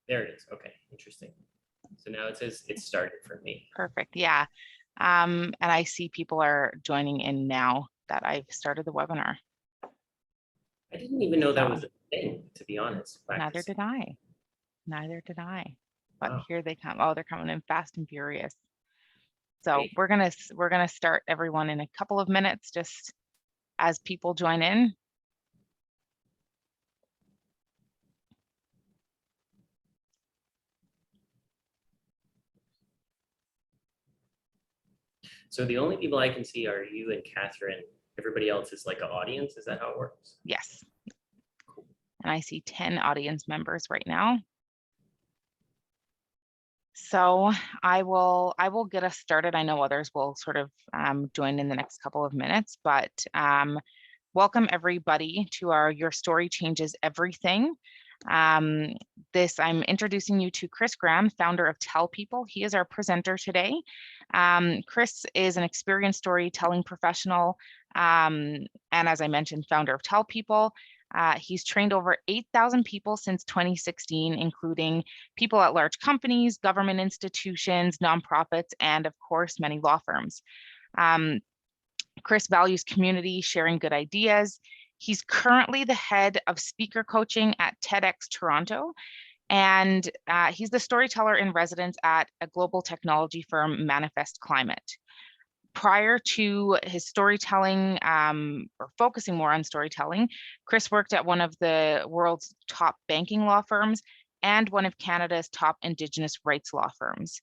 There it is. Okay, interesting. So now it says it started for me. Perfect. Yeah. And I see people are joining in now that I've started the webinar. I didn't even know that was a thing, to be honest. Neither did I. Neither did I. But Wow. here they come. Oh, they're coming in fast and furious. So Great. we're gonna start everyone in a couple of minutes, just as people join in. So the only people I can see are you and Catherine. Everybody else is like an audience. Is that how it works? Yes. And I see 10 audience members right now. So I will get us started. I know others will sort of join in the next couple of minutes, but welcome everybody to our Your Story Changes Everything. I'm introducing you to Chris Graham, founder of Tell People. He is our presenter today. Chris is an experienced storytelling professional, and as I mentioned, founder of Tell People. He's trained over 8,000 people since 2016, including people at large companies, government institutions, nonprofits, and of course, many law firms. Chris values community, sharing good ideas. He's currently the head of speaker coaching at TEDx Toronto, and he's the storyteller in residence at a global technology firm, Manifest Climate. Prior to his storytelling, or focusing more on storytelling, Chris worked at one of the world's top banking law firms and one of Canada's top Indigenous rights law firms.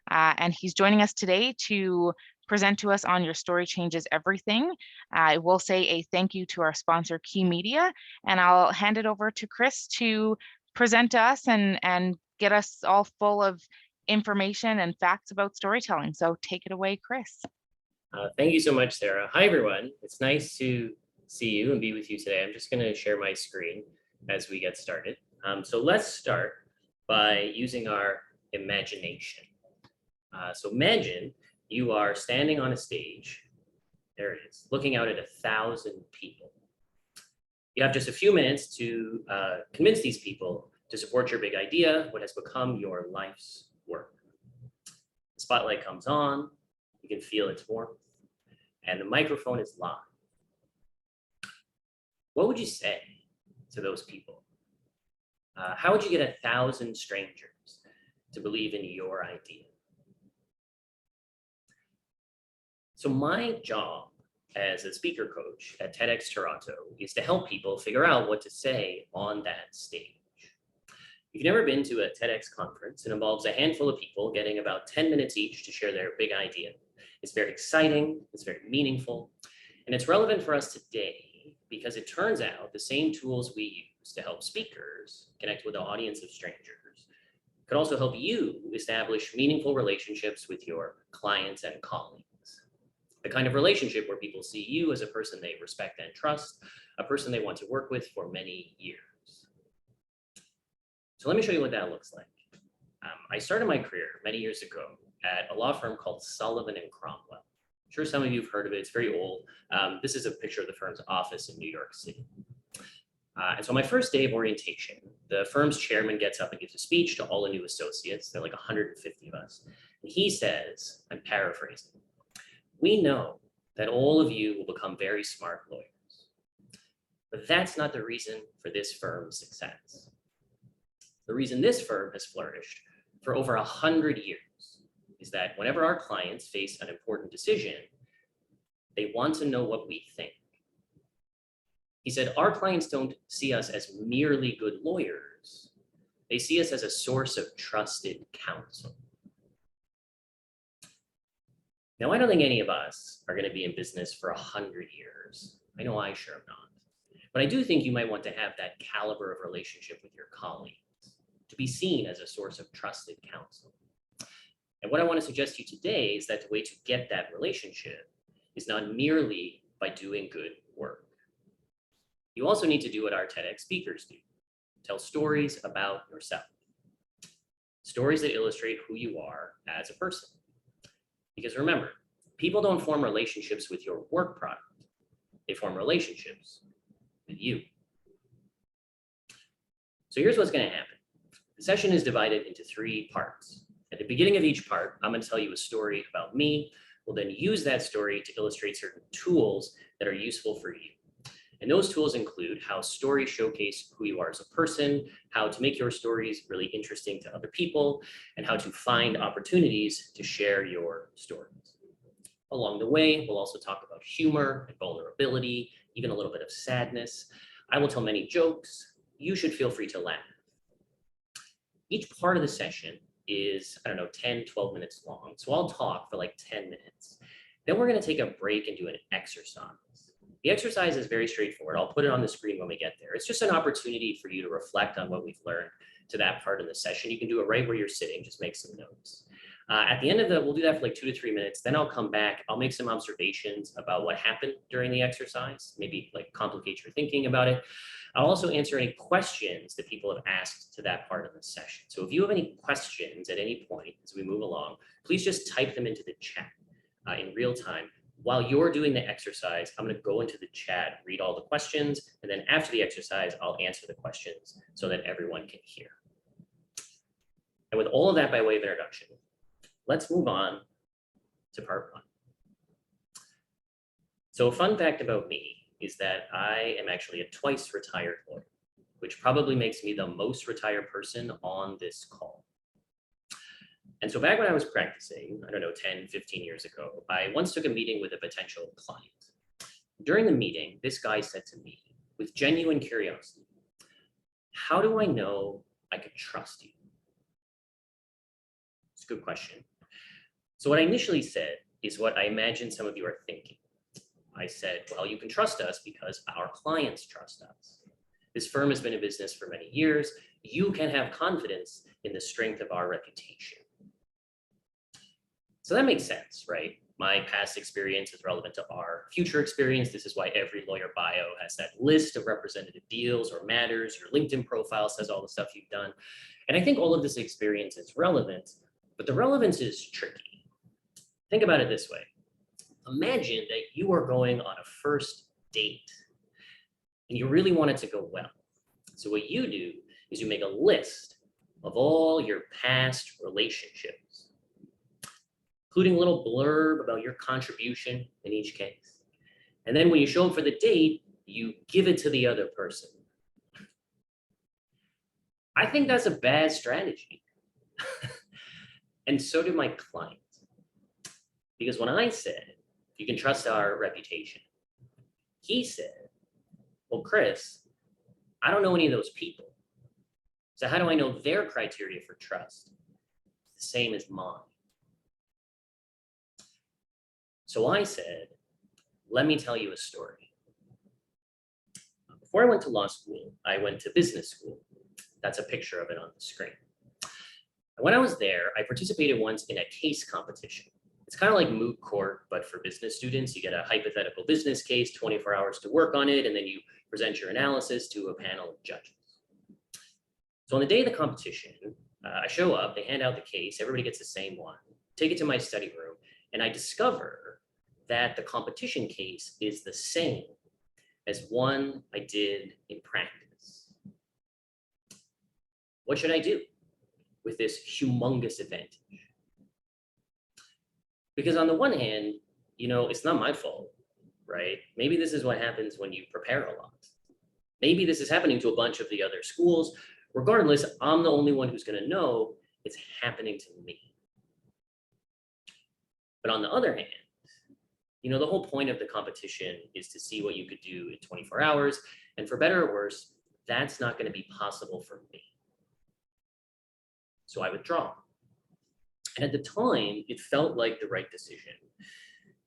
And he's joining us today to present to us on Your Story Changes Everything. I will say a thank you to our sponsor, Key Media, and I'll hand it over to Chris to present to us and get us all full of information and facts about storytelling. So take it away, Chris. Thank you so much, Sarah. Hi, everyone. It's nice to see you and be with you today. I'm just going to share my screen as we get started. So let's start by using our imagination. So imagine you are standing on a stage, there it is, looking out at 1,000 people. You have just a few minutes to convince these people to support your big idea, what has become your life's work. The spotlight comes on, you can feel its warmth, and the microphone is live. What would you say to those people? How would you get 1,000 strangers to believe in your idea? So my job as a speaker coach at TEDx Toronto is to help people figure out what to say on that stage. If you've never been to a TEDx conference, it involves a handful of people getting about 10 minutes each to share their big idea. It's very exciting, it's very meaningful, and it's relevant for us today because it turns out the same tools we use to help speakers connect with an audience of strangers could also help you establish meaningful relationships with your clients and colleagues. The kind of relationship where people see you as a person they respect and trust, a person they want to work with for many years. So let me show you what that looks like. I started my career many years ago at a law firm called Sullivan & Cromwell. I'm sure some of you have heard of it. It's very old. This is a picture of the firm's office in New York City. And so my first day of orientation, the firm's chairman gets up and gives a speech to all the new associates. There are like 150 of us. And he says, I'm paraphrasing, "We know that all of you will become very smart lawyers, but that's not the reason for this firm's success. The reason this firm has flourished for over 100 years is that whenever our clients face an important decision, they want to know what we think." He said, "Our clients don't see us as merely good lawyers. They see us as a source of trusted counsel." Now, I don't think any of us are going to be in business for 100 years. I know I sure am not. But I do think you might want to have that caliber of relationship with your colleagues, to be seen as a source of trusted counsel. And what I want to suggest to you today is that the way to get that relationship is not merely by doing good work. You also need to do what our TEDx speakers do. Tell stories about yourself. Stories that illustrate who you are as a person. Because remember, people don't form relationships with your work product. They form relationships with you. So here's what's going to happen. The session is divided into 3 parts. At the beginning of each part, I'm going to tell you a story about me. We'll then use that story to illustrate certain tools that are useful for you. And those tools include how stories showcase who you are as a person, how to make your stories really interesting to other people, and how to find opportunities to share your stories. Along the way, we'll also talk about humor and vulnerability, even a little bit of sadness. I will tell many jokes. You should feel free to laugh. Each part of the session is, 10, 12 minutes long. So I'll talk for like 10 minutes. Then we're going to take a break and do an exercise. The exercise is very straightforward. I'll put it on the screen when we get there. It's just an opportunity for you to reflect on what we've learned to that part of the session. You can do it right where you're sitting, just make some notes. At the end of we'll do that for like 2 to 3 minutes. Then I'll come back. I'll make some observations about what happened during the exercise, maybe like complicate your thinking about it. I'll also answer any questions that people have asked to that part of the session. So if you have any questions at any point as we move along, please just type them into the chat in real time. While you're doing the exercise, I'm going to go into the chat, read all the questions, and then after the exercise, I'll answer the questions so that everyone can hear. And with all of that by way of introduction, let's move on to part 1. So a fun fact about me is that I am actually a twice retired lawyer, which probably makes me the most retired person on this call. And so back when I was practicing, 10, 15 years ago, I once took a meeting with a potential client. During the meeting, this guy said to me with genuine curiosity, "How do I know I could trust you?" It's a good question. So what I initially said is what I imagine some of you are thinking. I said, well, you can trust us because our clients trust us. This firm has been in business for many years. You can have confidence in the strength of our reputation. So that makes sense, right? My past experience is relevant to our future experience. This is why every lawyer bio has that list of representative deals or matters. Your LinkedIn profile says all the stuff you've done. And I think all of this experience is relevant, but the relevance is tricky. Think about it this way. Imagine that you are going on a first date and you really want it to go well. So what you do is you make a list of all your past relationships, including a little blurb about your contribution in each case. And then when you show up for the date, you give it to the other person. I think that's a bad strategy. And so did my client. Because when I said, you can trust our reputation, he said, well, Chris, I don't know any of those people. So how do I know their criteria for trust? It's the same as mine. So I said, let me tell you a story. Before I went to law school, I went to business school. That's a picture of it on the screen. And when I was there, I participated once in a case competition. It's kind of like moot court, but for business students. You get a hypothetical business case, 24 hours to work on it, and then you present your analysis to a panel of judges. So on the day of the competition, I show up, they hand out the case, everybody gets the same one, take it to my study room, and I discover that the competition case is the same as one I did in practice. What should I do with this humongous advantage? Because on the one hand, it's not my fault, right? Maybe this is what happens when you prepare a lot. Maybe this is happening to a bunch of the other schools. Regardless, I'm the only one who's going to know it's happening to me. But on the other hand, the whole point of the competition is to see what you could do in 24 hours. And for better or worse, that's not going to be possible for me. So I withdraw. And at the time, it felt like the right decision.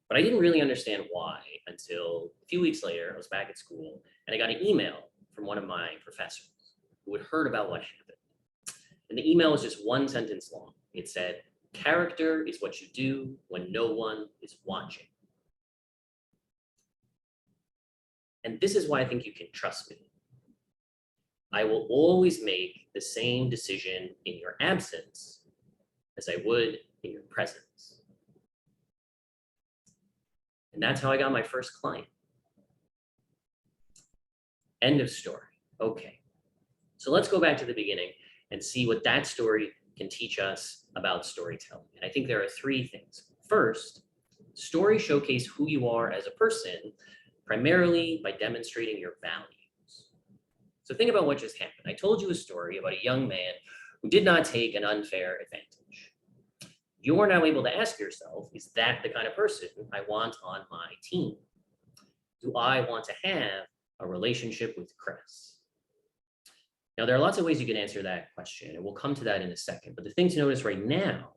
But I didn't really understand why until a few weeks later, I was back at school and I got an email from one of my professors who had heard about what happened. And the email was just one sentence long. It said, "Character is what you do when no one is watching." And this is why I think you can trust me. I will always make the same decision in your absence as I would in your presence. And that's how I got my first client. End of story. Okay. So let's go back to the beginning and see what that story can teach us about storytelling. And I think there are three things. First, stories showcase who you are as a person, primarily by demonstrating your values. So think about what just happened. I told you a story about a young man who did not take an unfair advantage. You're now able to ask yourself, is that the kind of person I want on my team? Do I want to have a relationship with Chris? Now, there are lots of ways you can answer that question, and we'll come to that in a second. But the thing to notice right now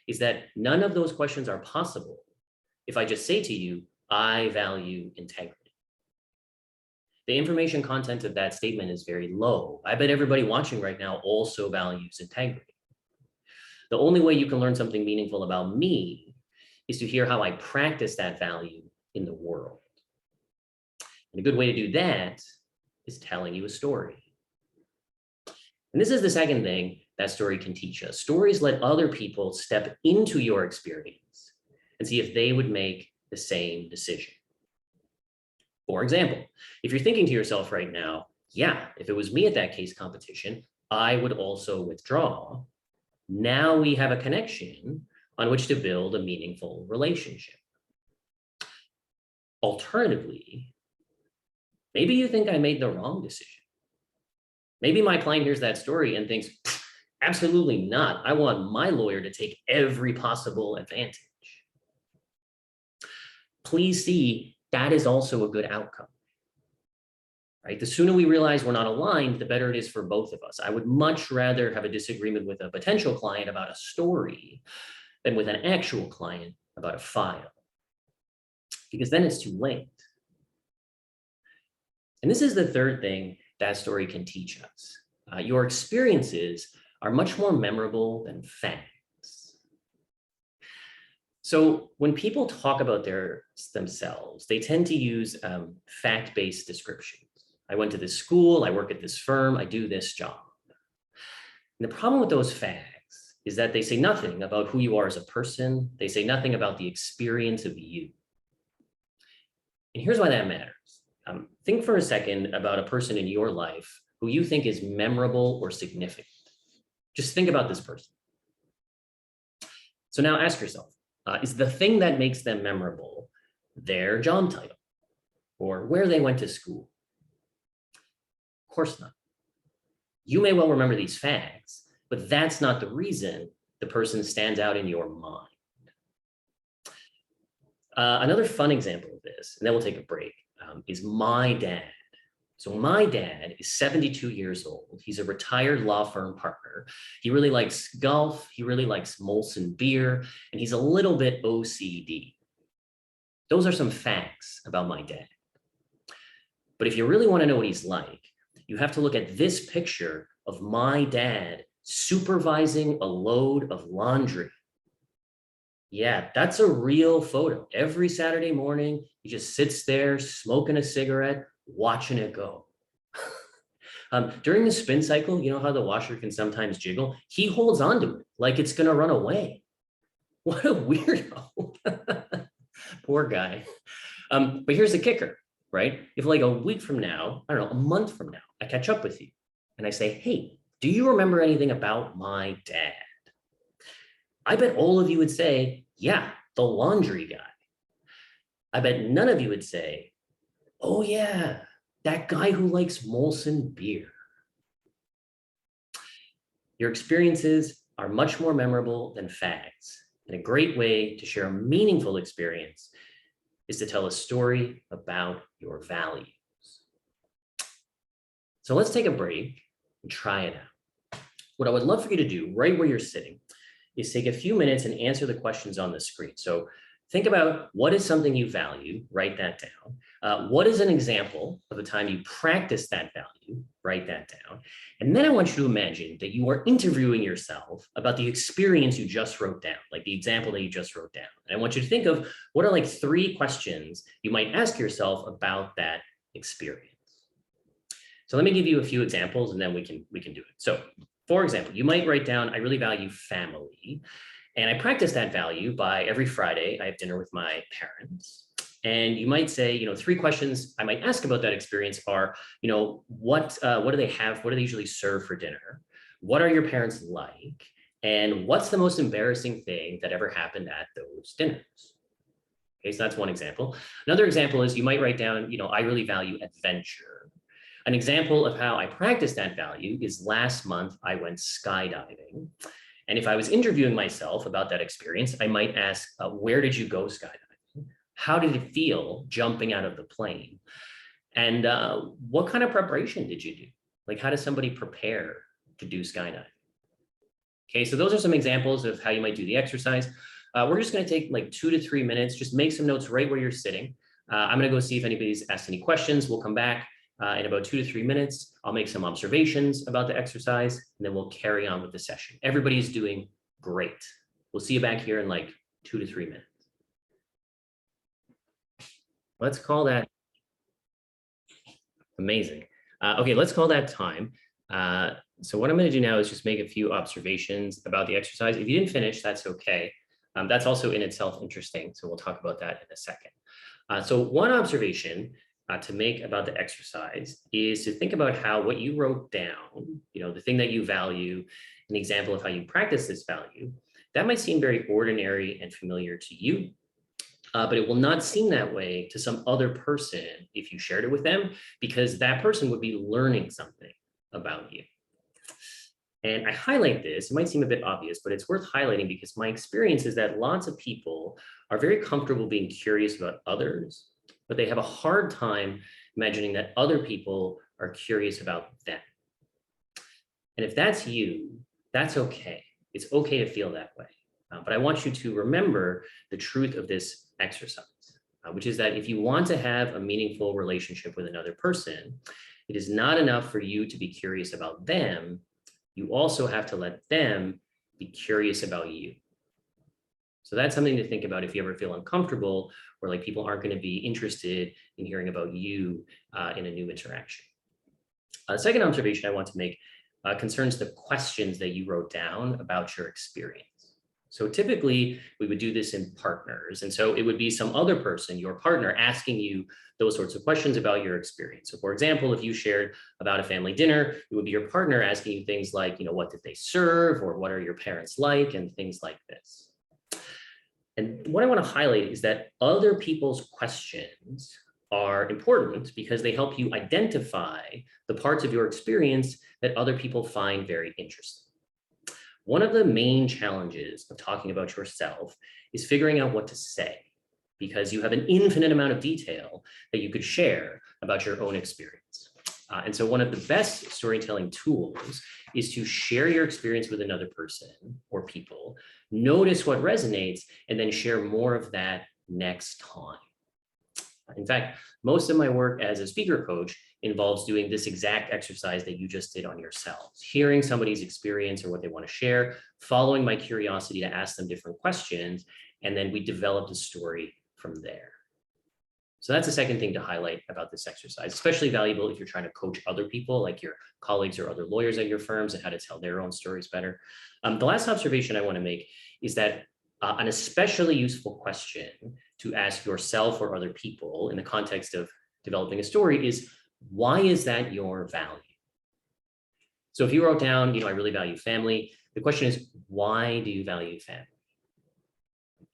is that none of those questions are possible if I just say to you, I value integrity. The information content of that statement is very low. I bet everybody watching right now also values integrity. The only way you can learn something meaningful about me is to hear how I practice that value in the world. And a good way to do that is telling you a story. And this is the second thing that story can teach us. Stories let other people step into your experience and see if they would make the same decision. For example, if you're thinking to yourself right now, yeah, if it was me at that case competition, I would also withdraw. Now we have a connection on which to build a meaningful relationship. Alternatively, maybe you think I made the wrong decision. Maybe my client hears that story and thinks, absolutely not. I want my lawyer to take every possible advantage. Please see, that is also a good outcome. Right? The sooner we realize we're not aligned, the better it is for both of us. I would much rather have a disagreement with a potential client about a story than with an actual client about a file, because then it's too late. And this is the third thing that story can teach us. Your experiences are much more memorable than facts. So when people talk about themselves, they tend to use fact-based descriptions. I went to this school, I work at this firm, I do this job. And the problem with those facts is that they say nothing about who you are as a person. They say nothing about the experience of you. And here's why that matters. Think for a second about a person in your life who you think is memorable or significant. Just think about this person. So now ask yourself, is the thing that makes them memorable their job title or where they went to school? Of course not. You may well remember these facts, but that's not the reason the person stands out in your mind. Another fun example of this, and then we'll take a break, is my dad. So my dad is 72 years old. He's a retired law firm partner. He really likes golf. He really likes Molson beer, and he's a little bit OCD. Those are some facts about my dad. But if you really want to know what he's like, you have to look at this picture of my dad supervising a load of laundry. Yeah, that's a real photo. Every Saturday morning, he just sits there smoking a cigarette, watching it go. During the spin cycle, you know how the washer can sometimes jiggle? He holds onto it like it's gonna run away. What a weirdo. Poor guy. But here's the kicker, right? If like a week from now, I don't know, a month from now, I catch up with you and I say, hey, do you remember anything about my dad? I bet all of you would say, yeah, the laundry guy. I bet none of you would say, oh yeah, that guy who likes Molson beer. Your experiences are much more memorable than facts. And a great way to share a meaningful experience is to tell a story about your values. So let's take a break and try it out. What I would love for you to do right where you're sitting is take a few minutes and answer the questions on the screen. So think about what is something you value, write that down. What is an example of a time you practiced that value, write that down. And then I want you to imagine that you are interviewing yourself about the experience you just wrote down, like the example that you just wrote down. And I want you to think of what are like 3 questions you might ask yourself about that experience. So let me give you a few examples and then we can do it. So for example, you might write down, I really value family. And I practice that value by every Friday, I have dinner with my parents. And you might say, 3 questions I might ask about that experience are, what do they have? What do they usually serve for dinner? What are your parents like? And what's the most embarrassing thing that ever happened at those dinners? Okay, so that's one example. Another example is you might write down, I really value adventure. An example of how I practice that value is last month I went skydiving. And if I was interviewing myself about that experience, I might ask, where did you go skydiving? How did it feel jumping out of the plane? And what kind of preparation did you do? Like, how does somebody prepare to do skydiving? Okay, so those are some examples of how you might do the exercise. We're just going to take like 2 to 3 minutes, just make some notes right where you're sitting. I'm going to go see if anybody's asked any questions. We'll come back in about 2 to 3 minutes. I'll make some observations about the exercise, and then we'll carry on with the session. Everybody's doing great. We'll see you back here in like 2 to 3 minutes. Let's call that amazing. Okay, let's call that time. So what I'm going to do now is just make a few observations about the exercise. If you didn't finish, that's okay. That's also in itself interesting. So we'll talk about that in a second. So one observation to make about the exercise is to think about how what you wrote down, the thing that you value, an example of how you practice this value, that might seem very ordinary and familiar to you. But it will not seem that way to some other person if you shared it with them, because that person would be learning something about you. And I highlight this, it might seem a bit obvious, but it's worth highlighting because my experience is that lots of people are very comfortable being curious about others, but they have a hard time imagining that other people are curious about them. And if that's you, that's okay. It's okay to feel that way. But I want you to remember the truth of this exercise, which is that if you want to have a meaningful relationship with another person, it is not enough for you to be curious about them. You also have to let them be curious about you. So that's something to think about if you ever feel uncomfortable or like people aren't going to be interested in hearing about you in a new interaction. The second observation I want to make concerns the questions that you wrote down about your experience. So typically we would do this in partners. And so it would be some other person, your partner, asking you those sorts of questions about your experience. So for example, if you shared about a family dinner, it would be your partner asking you things like, what did they serve, or what are your parents like, and things like this. And what I want to highlight is that other people's questions are important because they help you identify the parts of your experience that other people find very interesting. One of the main challenges of talking about yourself is figuring out what to say, because you have an infinite amount of detail that you could share about your own experience. And so one of the best storytelling tools is to share your experience with another person or people, notice what resonates, and then share more of that next time. In fact, most of my work as a speaker coach involves doing this exact exercise that you just did on yourselves, hearing somebody's experience or what they want to share, following my curiosity to ask them different questions, and then we developed a story from there. So that's the second thing to highlight about this exercise, especially valuable if you're trying to coach other people, like your colleagues or other lawyers at your firms, and how to tell their own stories better. The last observation I want to make is that an especially useful question to ask yourself or other people in the context of developing a story is, why is that your value? So if you wrote down, I really value family, the question is, why do you value family?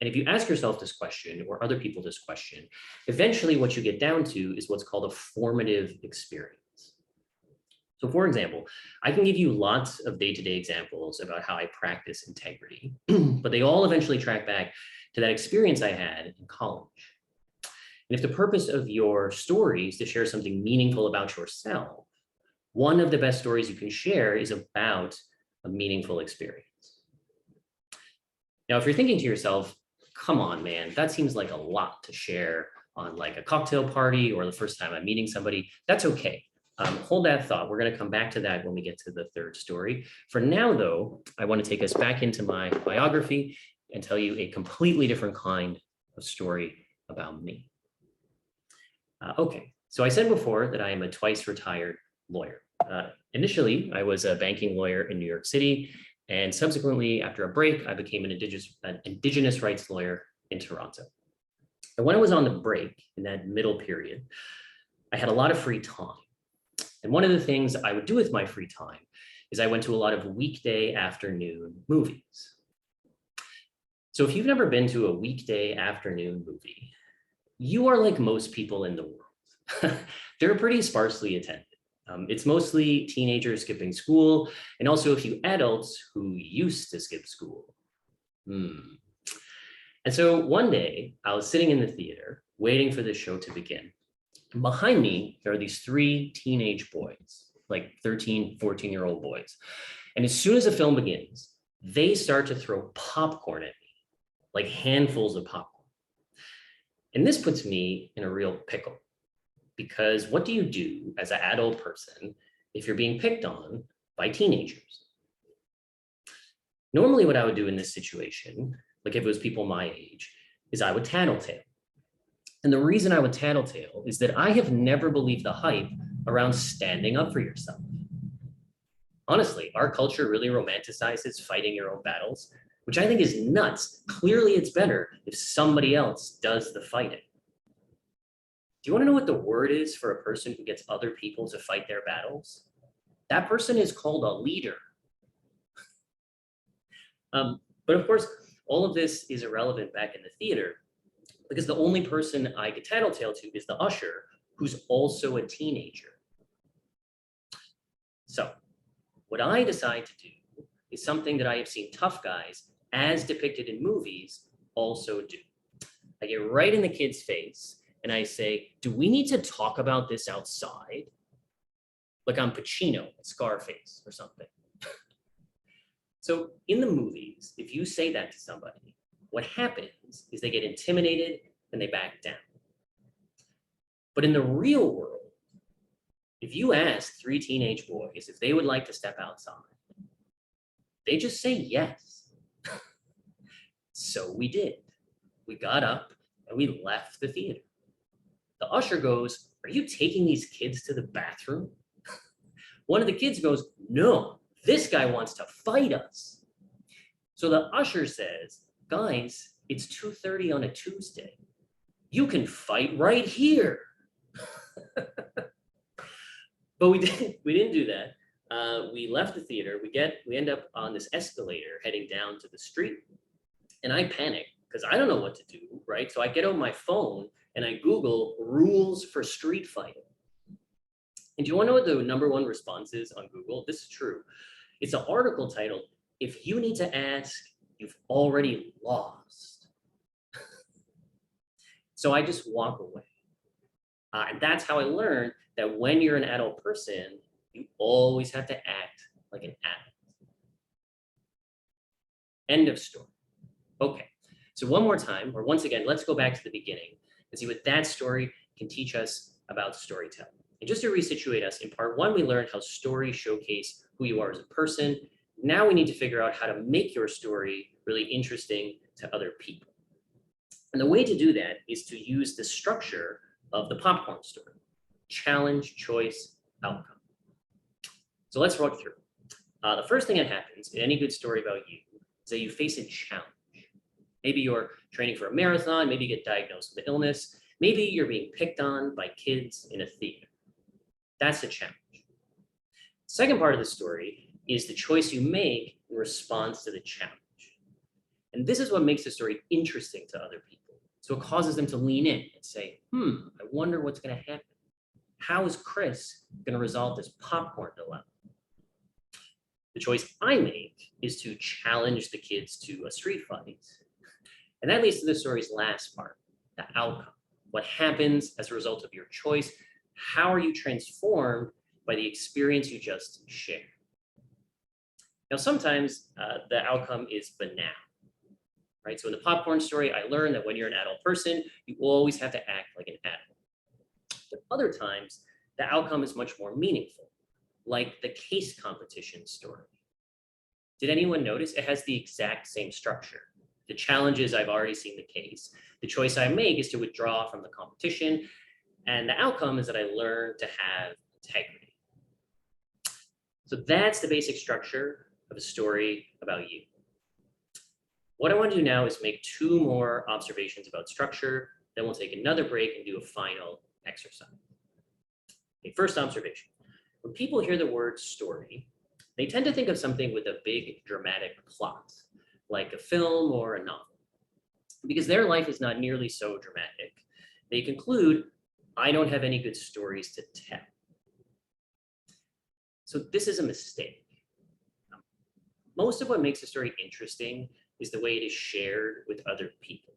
And if you ask yourself this question or other people this question, eventually what you get down to is what's called a formative experience. So for example, I can give you lots of day-to-day examples about how I practice integrity, but they all eventually track back to that experience I had in college. And if the purpose of your story is to share something meaningful about yourself, one of the best stories you can share is about a meaningful experience. Now, if you're thinking to yourself, come on, man, that seems like a lot to share on like a cocktail party or the first time I'm meeting somebody, that's okay. Hold that thought. We're going to come back to that when we get to the third story. For now, though, I want to take us back into my biography and tell you a completely different kind of story about me. Okay, so I said before that I am a twice retired lawyer. Initially, I was a banking lawyer in New York City, and subsequently, after a break, I became an indigenous rights lawyer in Toronto. And when I was on the break, in that middle period, I had a lot of free time. And one of the things I would do with my free time is I went to a lot of weekday afternoon movies. So if you've never been to a weekday afternoon movie, you are like most people in the world. They're pretty sparsely attended. It's mostly teenagers skipping school, and also a few adults who used to skip school. And so one day I was sitting in the theater waiting for the show to begin. And behind me, there are these three teenage boys, like 13, 14-year-old boys. And as soon as the film begins, they start to throw popcorn at me, like handfuls of popcorn. And this puts me in a real pickle, because what do you do as an adult person if you're being picked on by teenagers? Normally what I would do in this situation, like if it was people my age, is I would tattletale. And the reason I would tattletale is that I have never believed the hype around standing up for yourself. Honestly, our culture really romanticizes fighting your own battles, which I think is nuts. Clearly, it's better if somebody else does the fighting. Do you want to know what the word is for a person who gets other people to fight their battles? That person is called a leader. But of course, all of this is irrelevant back in the theater, because the only person I could tattletale to is the usher, who's also a teenager. So what I decide to do is something that I have seen tough guys, as depicted in movies, also do. I get right in the kid's face and I say, do we need to talk about this outside? Like I'm Pacino, Scarface or something. So in the movies, if you say that to somebody, what happens is they get intimidated and they back down. But in the real world, if you ask three teenage boys if they would like to step outside, they just say yes. So we did. We got up and we left the theater. The usher goes, "Are you taking these kids to the bathroom?" One of the kids goes, "No, this guy wants to fight us." So the usher says, "Guys, it's 2:30 on a Tuesday. You can fight right here." But we didn't do that. We left the theater. We end up on this escalator heading down to the street. And I panic because I don't know what to do, right? So I get on my phone and I Google rules for street fighting. And do you want to know what the #1 response is on Google? This is true. It's an article titled, "If you need to ask, you've already lost." So I just walk away. And that's how I learned that when you're an adult person, you always have to act like an adult. End of story. Okay, so one more time, or once again, let's go back to the beginning and see what that story can teach us about storytelling. And just to resituate us, in part 1, we learned how stories showcase who you are as a person. Now we need to figure out how to make your story really interesting to other people. And the way to do that is to use the structure of the popcorn story: challenge, choice, outcome. So let's walk through. The first thing that happens in any good story about you is that you face a challenge. Maybe you're training for a marathon, maybe you get diagnosed with an illness, maybe you're being picked on by kids in a theater. That's a challenge. Second part of the story is the choice you make in response to the challenge. And this is what makes the story interesting to other people. So it causes them to lean in and say, I wonder what's going to happen. How is Chris going to resolve this popcorn dilemma? The choice I make is to challenge the kids to a street fight. And that leads to the story's last part, the outcome. What happens as a result of your choice? How are you transformed by the experience you just shared? Now, sometimes the outcome is banal, right? So in the popcorn story, I learned that when you're an adult person, you always have to act like an adult. But other times, the outcome is much more meaningful, like the case competition story. Did anyone notice? It has the exact same structure. The challenge is I've already seen the case. The choice I make is to withdraw from the competition. And the outcome is that I learn to have integrity. So that's the basic structure of a story about you. What I want to do now is make 2 more observations about structure. Then we'll take another break and do a final exercise. Okay, first observation. When people hear the word story, they tend to think of something with a big dramatic plot, like a film or a novel. Because their life is not nearly so dramatic, they conclude, I don't have any good stories to tell. So this is a mistake. Most of what makes a story interesting is the way it is shared with other people.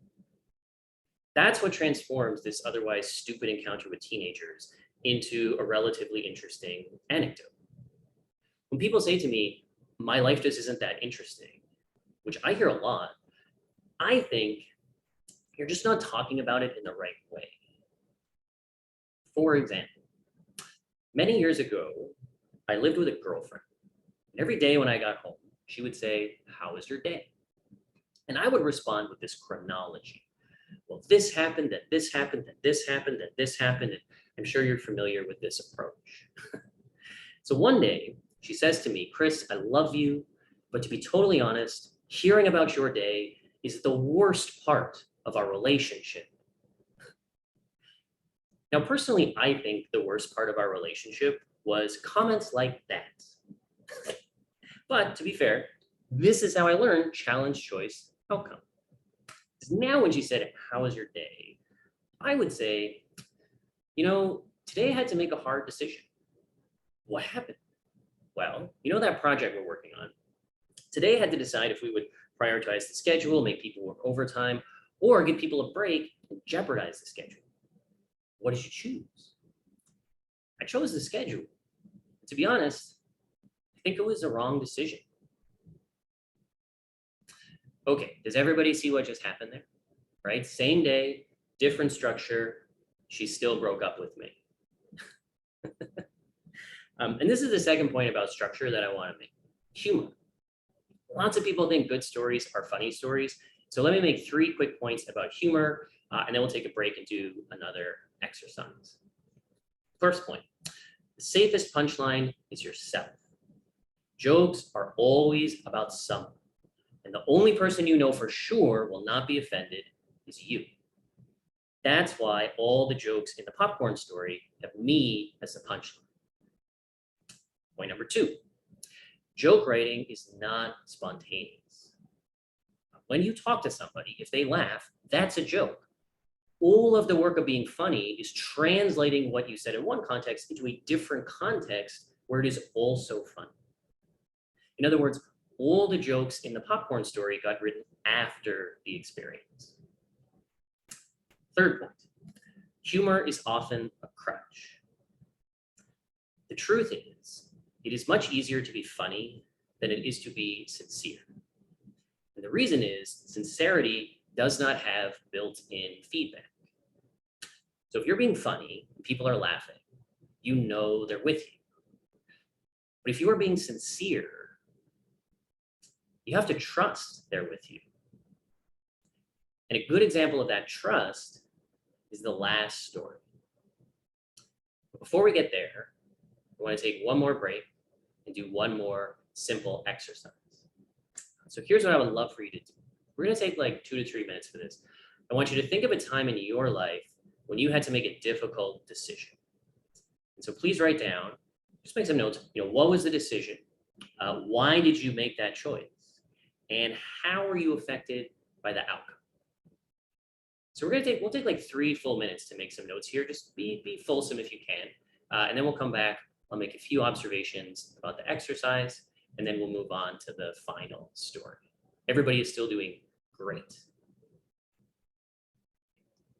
That's what transforms this otherwise stupid encounter with teenagers into a relatively interesting anecdote. When people say to me, my life just isn't that interesting, which I hear a lot, I think you're just not talking about it in the right way. For example, many years ago, I lived with a girlfriend. Every day when I got home, she would say, how was your day? And I would respond with this chronology. Well, this happened, that this happened, that this happened, that this happened. And I'm sure you're familiar with this approach. So one day, she says to me, Chris, I love you, but to be totally honest, hearing about your day is the worst part of our relationship. Now, personally, I think the worst part of our relationship was comments like that. But to be fair, this is how I learned challenge, choice, outcome. Now, when she said, how was your day? I would say, today I had to make a hard decision. What happened? Well, that project we're working on. Today I had to decide if we would prioritize the schedule, make people work overtime, or give people a break and jeopardize the schedule. What did you choose? I chose the schedule. To be honest, I think it was the wrong decision. Okay, does everybody see what just happened there? Right? Same day, different structure. She still broke up with me. And this is the second point about structure that I want to make. Humor. Lots of people think good stories are funny stories. So let me make 3 quick points about humor, and then we'll take a break and do another exercise. First point, the safest punchline is yourself. Jokes are always about someone, and the only person you know for sure will not be offended is you. That's why all the jokes in the popcorn story have me as the punchline. Point number 2, joke writing is not spontaneous. When you talk to somebody, if they laugh, that's a joke. All of the work of being funny is translating what you said in one context into a different context where it is also funny. In other words, all the jokes in the popcorn story got written after the experience. Third point, humor is often a crutch. The truth is, it is much easier to be funny than it is to be sincere. And the reason is sincerity does not have built-in feedback. So if you're being funny and people are laughing, you know they're with you. But if you are being sincere, you have to trust they're with you. And a good example of that trust is the last story. But before we get there, I want to take one more break and do one more simple exercise. So here's what I would love for you to do. We're going to take like 2 to 3 minutes for this. I want you to think of a time in your life when you had to make a difficult decision. And so please write down, just make some notes. What was the decision? Why did you make that choice? And how were you affected by the outcome? So we'll take like 3 full minutes to make some notes here. Just be fulsome if you can. And then we'll come back. I'll make a few observations about the exercise, and then we'll move on to the final story. Everybody is still doing great.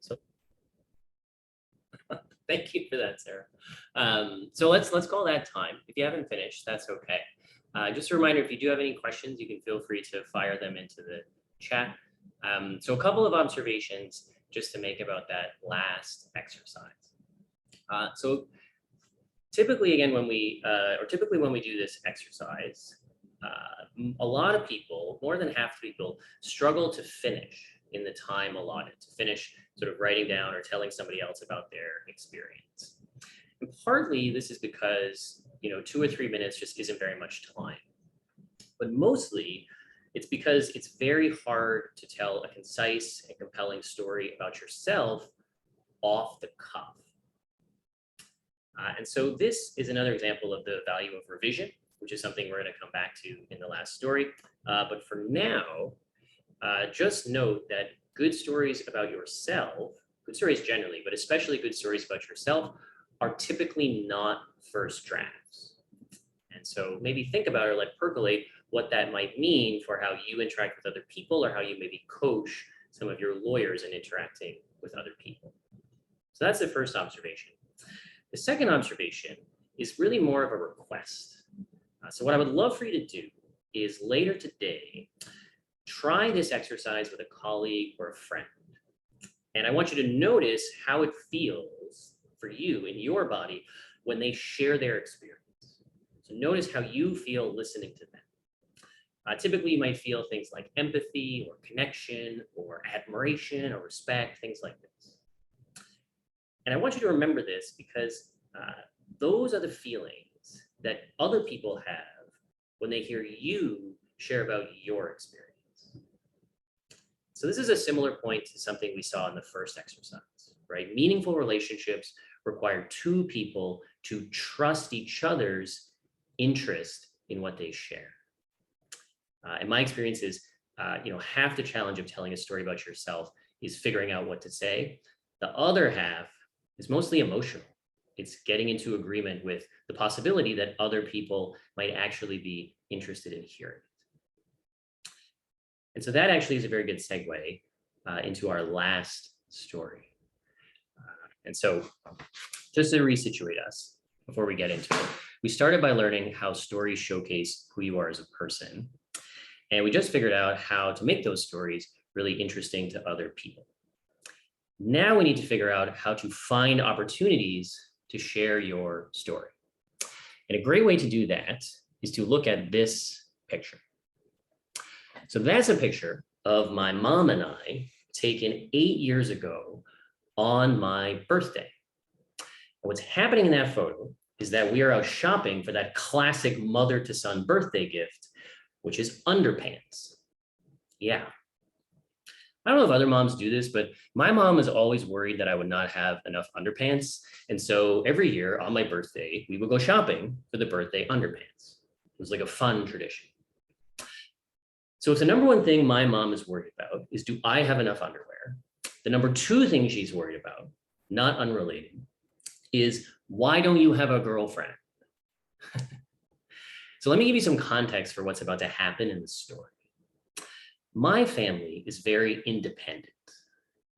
So thank you for that, Sarah. So let's call that time. If you haven't finished, that's okay. Just a reminder, if you do have any questions, you can feel free to fire them into the chat. So a couple of observations just to make about that last exercise. So typically, again, when we do this exercise, a lot of people, more than half the people, struggle to finish in the time allotted, to finish sort of writing down or telling somebody else about their experience. And partly this is because 2 or 3 minutes just isn't very much time. But mostly it's because it's very hard to tell a concise and compelling story about yourself off the cuff. And so this is another example of the value of revision. which is something we're going to come back to in the last story. But for now, just note that good stories about yourself, good stories generally, but especially good stories about yourself, are typically not first drafts. And so maybe think about or let percolate what that might mean for how you interact with other people, or how you maybe coach some of your lawyers in interacting with other people. So that's the first observation. The second observation is really more of a request. So what I would love for you to do is later today, try this exercise with a colleague or a friend. And I want you to notice how it feels for you in your body when they share their experience. So notice how you feel listening to them. Typically, you might feel things like empathy or connection or admiration or respect, things like this. And I want you to remember this because those are the feelings that other people have when they hear you share about your experience. So this is a similar point to something we saw in the first exercise, right? Meaningful relationships require two people to trust each other's interest in what they share. And my experience is, half the challenge of telling a story about yourself is figuring out what to say. The other half is mostly emotional. It's getting into agreement with the possibility that other people might actually be interested in hearing it. And so that actually is a very good segue into our last story. And so just to resituate us before we get into it, we started by learning how stories showcase who you are as a person. And we just figured out how to make those stories really interesting to other people. Now we need to figure out how to find opportunities to share your story. And a great way to do that is to look at this picture. So that's a picture of my mom and I taken 8 years ago on my birthday. And what's happening in that photo is that we are out shopping for that classic mother to son birthday gift, which is underpants. Yeah. I don't know if other moms do this, but my mom is always worried that I would not have enough underpants. And so every year on my birthday, we would go shopping for the birthday underpants. It was like a fun tradition. So if the number one thing my mom is worried about is, do I have enough underwear? The number two thing she's worried about, not unrelated, is, why don't you have a girlfriend? So let me give you some context for what's about to happen in the story. My family is very independent.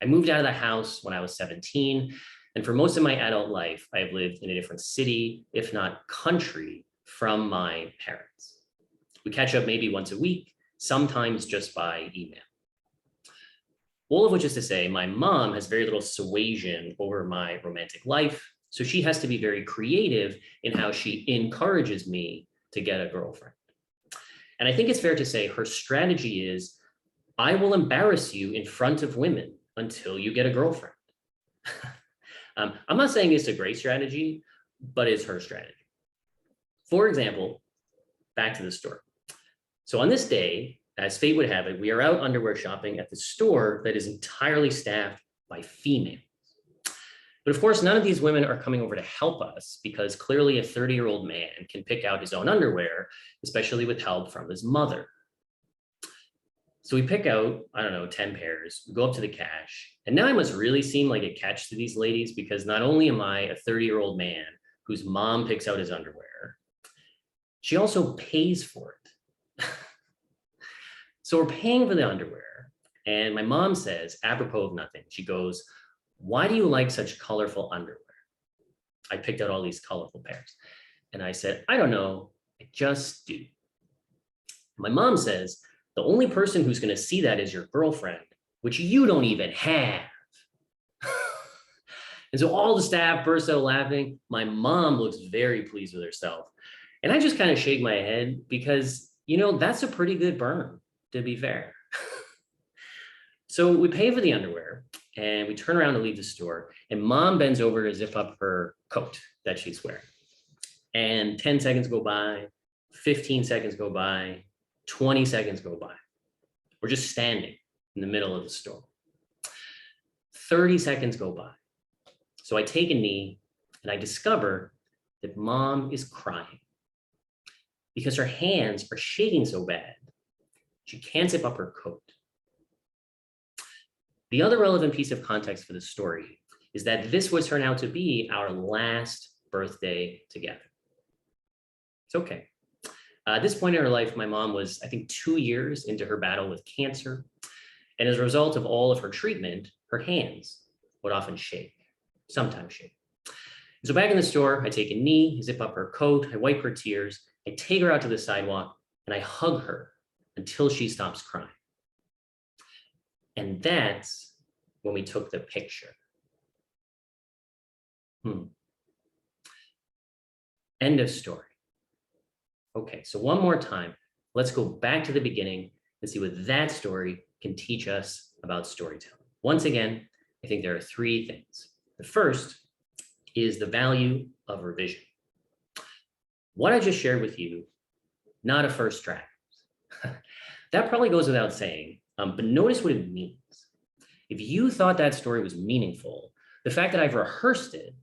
I moved out of the house when I was 17, and for most of my adult life, I have lived in a different city, if not country, from my parents. We catch up maybe once a week, sometimes just by email. All of which is to say, my mom has very little suasion over my romantic life, so she has to be very creative in how she encourages me to get a girlfriend. And I think it's fair to say her strategy is, I will embarrass you in front of women until you get a girlfriend. I'm not saying it's a great strategy, but it's her strategy. For example, back to the story. So on this day, as fate would have it, we are out underwear shopping at the store that is entirely staffed by females. But of course, none of these women are coming over to help us, because clearly a 30-year-old man can pick out his own underwear, especially with help from his mother. So we pick out, 10 pairs, we go up to the cash. And now I must really seem like a catch to these ladies, because not only am I a 30-year-old man whose mom picks out his underwear, she also pays for it. So we're paying for the underwear. And my mom says, apropos of nothing, she goes, why do you like such colorful underwear? I picked out all these colorful pairs. And I said, I don't know, I just do. My mom says, the only person who's going to see that is your girlfriend, which you don't even have. And so all the staff burst out laughing. My mom looks very pleased with herself. And I just kind of shake my head because, that's a pretty good burn, to be fair. So we pay for the underwear and we turn around to leave the store, and mom bends over to zip up her coat that she's wearing. And 10 seconds go by, 15 seconds go by, 20 seconds go by. We're just standing in the middle of the store. 30 seconds go by. So I take a knee and I discover that mom is crying. because her hands are shaking so bad, she can't zip up her coat. The other relevant piece of context for the story is that this would turn out to be our last birthday together. It's okay. At this point in her life, my mom was, I think, 2 years into her battle with cancer. And as a result of all of her treatment, her hands would often shake, sometimes shake. So back in the store, I take a knee, zip up her coat, I wipe her tears, I take her out to the sidewalk, and I hug her until she stops crying. And that's when we took the picture. End of story. Okay, so one more time, let's go back to the beginning and see what that story can teach us about storytelling. Once again, I think there are 3 things. The first is the value of revision. What I just shared with you, not a first draft. That probably goes without saying, but notice what it means. If you thought that story was meaningful, the fact that I've rehearsed it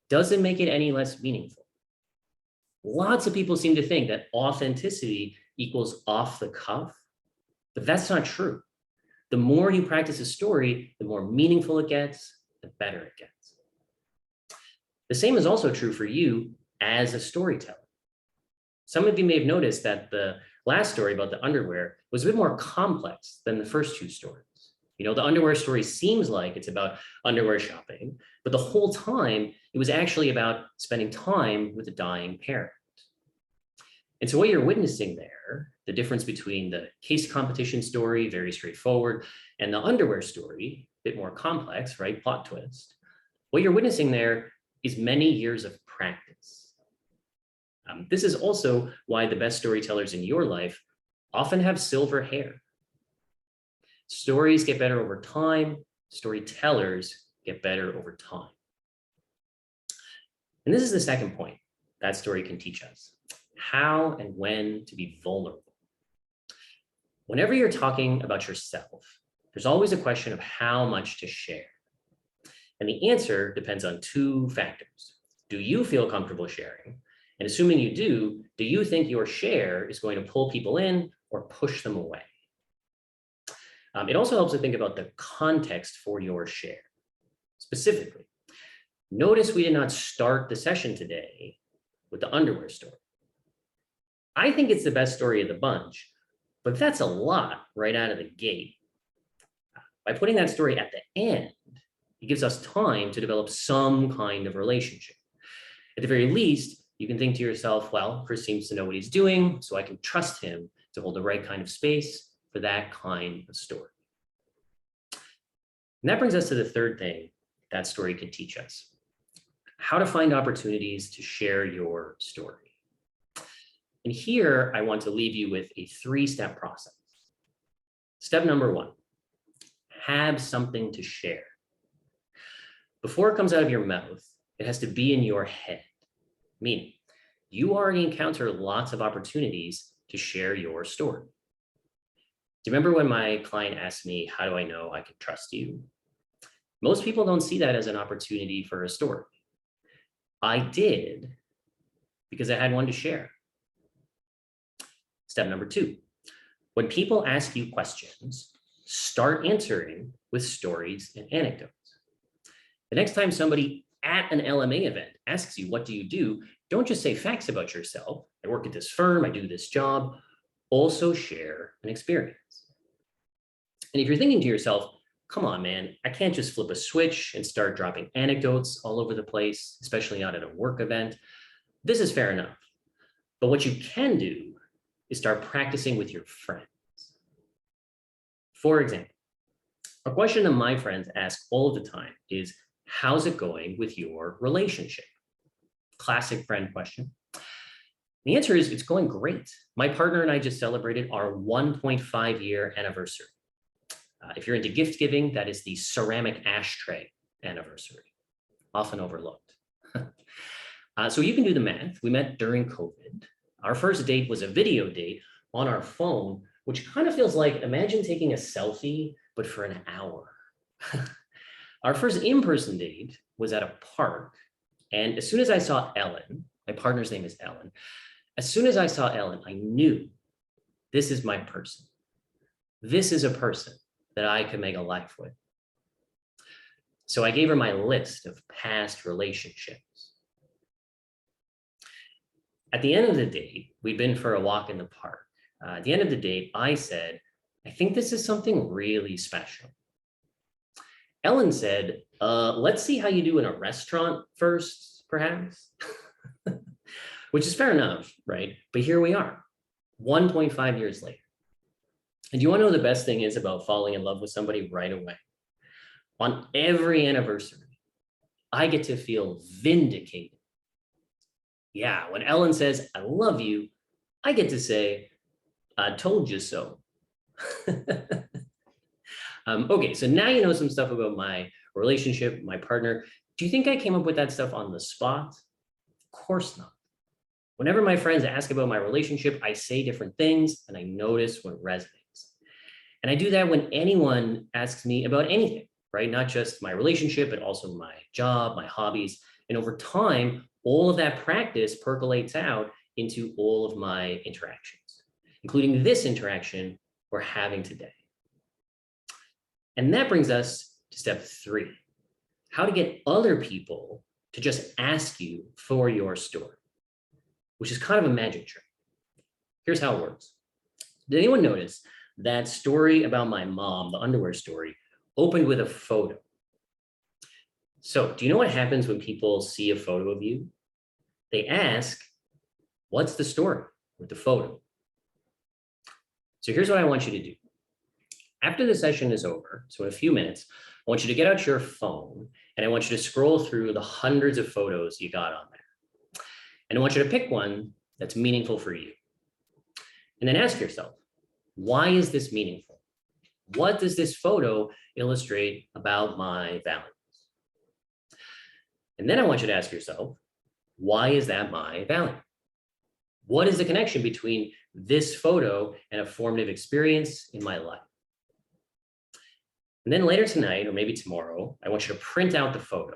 doesn't make it any less meaningful. Lots of people seem to think that authenticity equals off the cuff, but that's not true. The more you practice a story, the more meaningful it gets, the better it gets. The same is also true for you as a storyteller. Some of you may have noticed that the last story about the underwear was a bit more complex than the first 2 stories. You know, the underwear story seems like it's about underwear shopping, but the whole time it was actually about spending time with a dying parent. And so what you're witnessing there, the difference between the case competition story, very straightforward, and the underwear story, a bit more complex, right? Plot twist. What you're witnessing there is many years of practice. This is also why the best storytellers in your life often have silver hair. Stories get better over time. Storytellers get better over time. And this is the second point that story can teach us: how and when to be vulnerable. Whenever you're talking about yourself, there's always a question of how much to share. And the answer depends on 2 factors. Do you feel comfortable sharing? And assuming you do you think your share is going to pull people in or push them away? It also helps to think about the context for your share. Specifically, notice we did not start the session today with the underwear story. I think it's the best story of the bunch, but that's a lot right out of the gate. By putting that story at the end, it gives us time to develop some kind of relationship. At the very least, you can think to yourself, well, Chris seems to know what he's doing, so I can trust him to hold the right kind of space for that kind of story. And that brings us to the third thing that story could teach us: how to find opportunities to share your story. And here I want to leave you with a 3-step process. Step number 1, have something to share. Before it comes out of your mouth, it has to be in your head, meaning you already encounter lots of opportunities to share your story. Do you remember when my client asked me, how do I know I can trust you? Most people don't see that as an opportunity for a story. I did, because I had one to share. Step number 2, when people ask you questions, start answering with stories and anecdotes. The next time somebody at an LMA event asks you, what do you do? Don't just say facts about yourself. I work at this firm, I do this job. Also share an experience. And if you're thinking to yourself, come on, man, I can't just flip a switch and start dropping anecdotes all over the place, especially not at a work event. This is fair enough. But what you can do is start practicing with your friends. For example, a question that my friends ask all of the time is, how's it going with your relationship? Classic friend question. The answer is, it's going great. My partner and I just celebrated our 1.5-year anniversary. If you're into gift giving, that is the ceramic ashtray anniversary, often overlooked. So you can do the math. We met during COVID. Our first date was a video date on our phone, which kind of feels like, imagine taking a selfie, but for an hour. Our first in-person date was at a park. And as soon as I saw Ellen, my partner's name is Ellen, As soon as I saw Ellen, I knew this is my person. This is a person that I could make a life with. So I gave her my list of past relationships. At the end of the date, we'd been for a walk in the park. At the end of the date, I said, I think this is something really special. Ellen said, let's see how you do in a restaurant first, perhaps. Which is fair enough, right? But here we are, 1.5 years later. And do you want to know the best thing is about falling in love with somebody right away? On every anniversary, I get to feel vindicated. Yeah, when Ellen says, I love you, I get to say, I told you so. Okay, so now you know some stuff about my relationship, my partner. Do you think I came up with that stuff on the spot? Of course not. Whenever my friends ask about my relationship, I say different things and I notice what resonates. And I do that when anyone asks me about anything, right? Not just my relationship, but also my job, my hobbies. And over time, all of that practice percolates out into all of my interactions, including this interaction we're having today. And that brings us to step 3, how to get other people to just ask you for your story, which is kind of a magic trick. Here's how it works. Did anyone notice that story about my mom, the underwear story, opened with a photo? So do you know what happens when people see a photo of you? They ask, what's the story with the photo? So here's what I want you to do. After the session is over, so in a few minutes, I want you to get out your phone and I want you to scroll through the hundreds of photos you got on there. And I want you to pick one that's meaningful for you. And then ask yourself, why is this meaningful? What does this photo illustrate about my values? And then I want you to ask yourself, why is that my value? What is the connection between this photo and a formative experience in my life? And then later tonight, or maybe tomorrow, I want you to print out the photo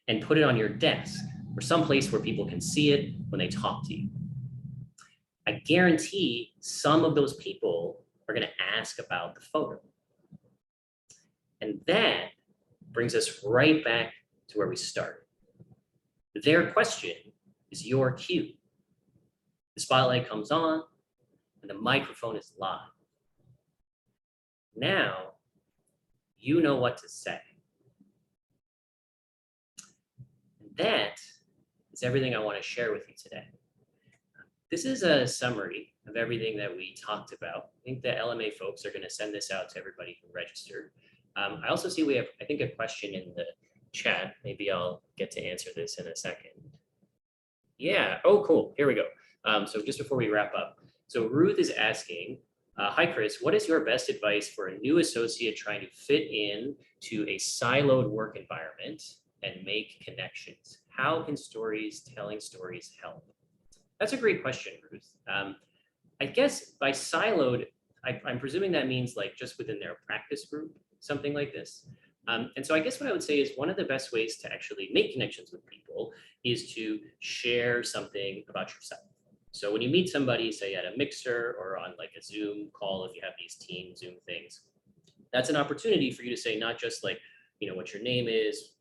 and put it on your desk or someplace where people can see it when they talk to you. I guarantee some of those people are going to ask about the photo. And that brings us right back to where we started. Their question is your cue. The spotlight comes on and the microphone is live. Now, you know what to say. And that is everything I want to share with you today. This is a summary of everything that we talked about. I think the LMA folks are going to send this out to everybody who registered. I also see we have, I think, a question in the chat. Maybe I'll get to answer this in a second. Yeah, oh, cool, here we go. So just before we wrap up. So Ruth is asking, hi, Chris, what is your best advice for a new associate trying to fit in to a siloed work environment and make connections? How can telling stories help? That's a great question, Ruth. I guess by siloed, I'm presuming that means like just within their practice group, something like this. And so I guess what I would say is one of the best ways to actually make connections with people is to share something about yourself. So when you meet somebody, say at a mixer or on like a Zoom call, if you have these team Zoom things, that's an opportunity for you to say not just like, you know, what your name is,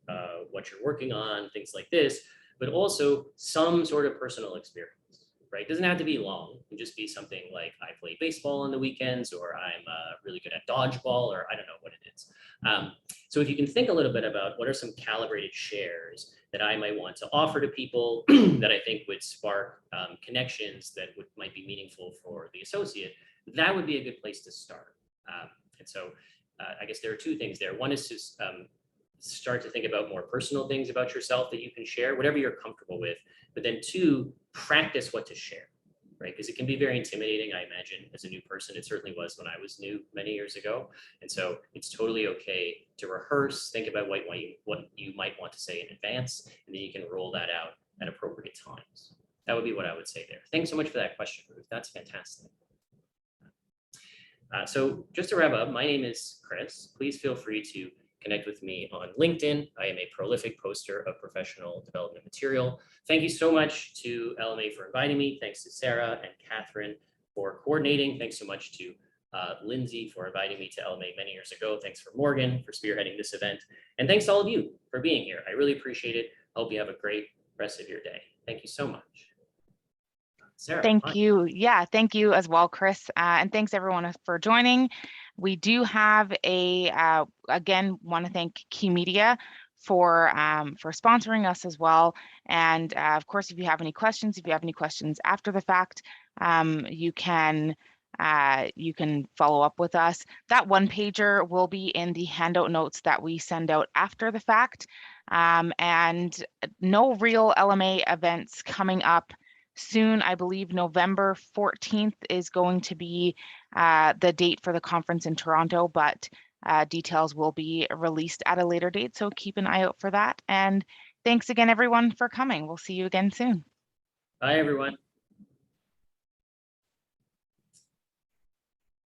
what you're working on, things like this, but also some sort of personal experience, right? It doesn't have to be long. It can just be something like I play baseball on the weekends, or I'm really good at dodgeball, or I don't know what it is. So if you can think a little bit about what are some calibrated shares that I might want to offer to people that I think would spark connections that might be meaningful for the associate, that would be a good place to start. And so I guess there are two things there. One is to start to think about more personal things about yourself that you can share, whatever you're comfortable with. But then 2, practice what to share, right? Because it can be very intimidating, I imagine, as a new person. It certainly was when I was new many years ago. And so it's totally okay to rehearse, think about what you might want to say in advance, and then you can roll that out at appropriate times. That would be what I would say there. Thanks so much for that question, Ruth. That's fantastic. So just to wrap up, my name is Chris. Please feel free to Connect with me on LinkedIn. I am a prolific poster of professional development material. Thank you so much to LMA for inviting me. Thanks to Sarah and Catherine for coordinating. Thanks so much to Lindsay for inviting me to LMA many years ago. Thanks for Morgan for spearheading this event. And thanks to all of you for being here. I really appreciate it. Hope you have a great rest of your day. Thank you so much. Sarah. Thank you. Yeah, thank you as well, Chris. And thanks everyone for joining. We do have a, again, want to thank Key Media for sponsoring us as well. And of course, if you have any questions after the fact, you can follow up with us. That one pager will be in the handout notes that we send out after the fact. And no real LMA events coming up soon. I believe November 14th is going to be the date for the conference in Toronto, but details will be released at a later date. So keep an eye out for that. And thanks again, everyone, for coming. We'll see you again soon. Bye, everyone.